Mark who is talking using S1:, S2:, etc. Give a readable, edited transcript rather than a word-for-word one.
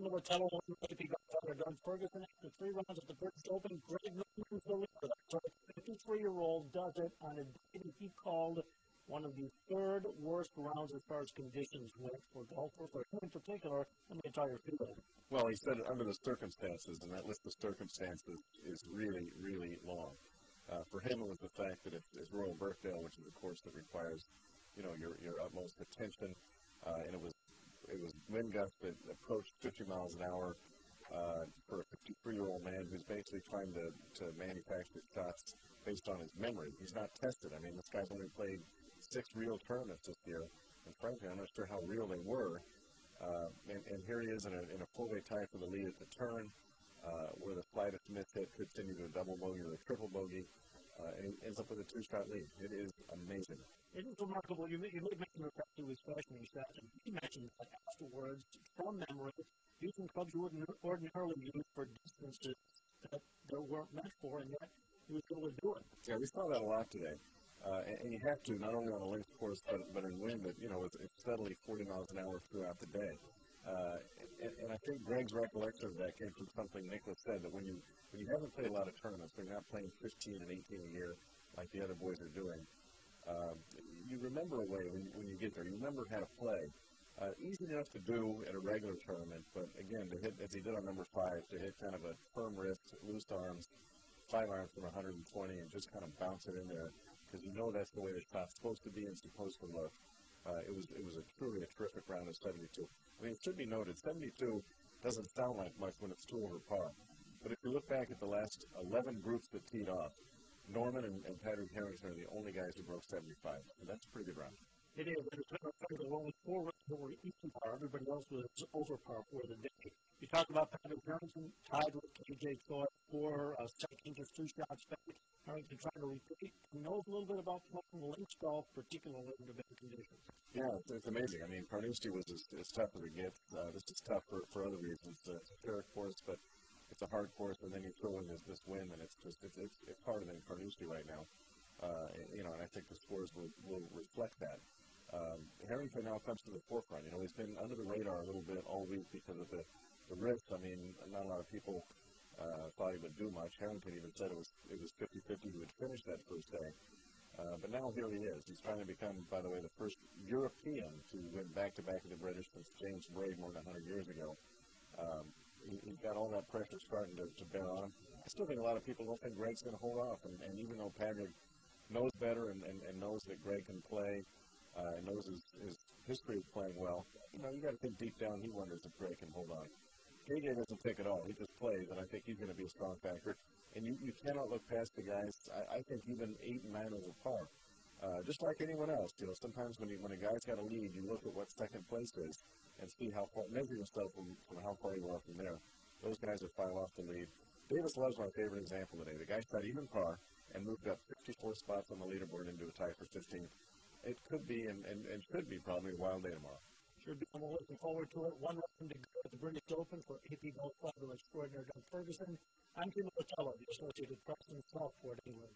S1: Militello won the AP golf title against Ferguson after 3 rounds at the British Open. Greg Norman's the leader. That's right. 53-year-old does it on a day that he called one of the third worst rounds as far as conditions went for golfers, or in particular, in the entire field.
S2: Well, he said under the circumstances, and that list of circumstances is really, really long. For him, it was the fact that it's Royal Birkdale, which is a course that requires, your utmost attention, and it was wind gusts that approached 50 miles an hour for a 53-year-old man who's basically trying to manufacture shots based on his memory. He's not tested. I mean, this guy's only played 6 real tournaments this year, and frankly, I'm not sure how real they were. And here he is in a four-way tie for the lead at the turn, where the slightest mishit could send you to a double bogey or a triple bogey, and he ends up with a 2-shot lead. It is amazing.
S1: It is remarkable. You made mention of the fact he was freshman. He mentioned that afterwards, from memory, using clubs you wouldn't ordinarily use for distances that they weren't meant for, and yet he was able to do it.
S2: Yeah, we saw that a lot today. And you have to, not only on a links course, but in wind that, it's steadily 40 miles an hour throughout the day. And I think Greg's recollection of that came from something Nicholas said, that when you haven't played a lot of tournaments, when you're not playing 15 and 18 a year like the other boys are doing, you remember a way when you get there. You remember how to play. Easy enough to do at a regular tournament, but again, to hit, as he did on number 5, to hit kind of a firm wrist, loose arms, 5-iron from 120, and just kind of bounce it in there, because that's the way the shot's supposed to be and supposed to look. It was truly a terrific round of 72. I mean, it should be noted, 72 doesn't sound like much when it's 2 over par. But if you look back at the last 11 groups that teed off, Norman and Patrick Harrington are the only guys who broke 75. And that's a pretty good round.
S1: It is. And there were only 4 rounds that were even par. Everybody else was over par for the day. You talk about Patrick Harrington, tied with KJ Choi for second, just 2 shots back. Harrington trying to repeat. He knows a little bit about playing links golf, particularly in the bad conditions.
S2: Yeah, it's amazing. I mean, Carnoustie was as tough as it gets. This is tough for other reasons. It's a fair course, but it's a hard course, and then you throw in this wind, and it's harder than Carnoustie right now. And I think the scores will reflect that. Harrington now comes to the forefront. He's been under the radar a little bit all week because of the risk. I mean, not a lot of people thought he would do much. Harrington even said it was 50-50 he would finish that first day. But now here he is. He's trying to become, by the way, the first European to win back-to-back of the British since James Braid more than 100 years ago. He's got all that pressure starting to bear on. I still think a lot of people don't think Greg's going to hold off. And even though Patrick knows better and knows that Greg can play, knows his history of playing well, you got to think deep down he wonders if Greg can hold on. KJ doesn't take it all. He just plays, and I think he's going to be a strong factor. And you cannot look past the guys. I think even 8 and 9 over par. Just like anyone else, sometimes when a guy's got a lead, you look at what second place is and see how far, measure yourself from how far you are from there. Those guys are 5 off the lead. Davis Love's my favorite example today. The guy shot even par and moved up 54 spots on the leaderboard into a tie for 15th. It could be and should be probably a wild day tomorrow.
S1: Should be. We're looking forward to it. 1 round to go at the British Open for AP Golf Club Extraordinary Doug Ferguson. I'm Militello, the Associated Press in Southport, England.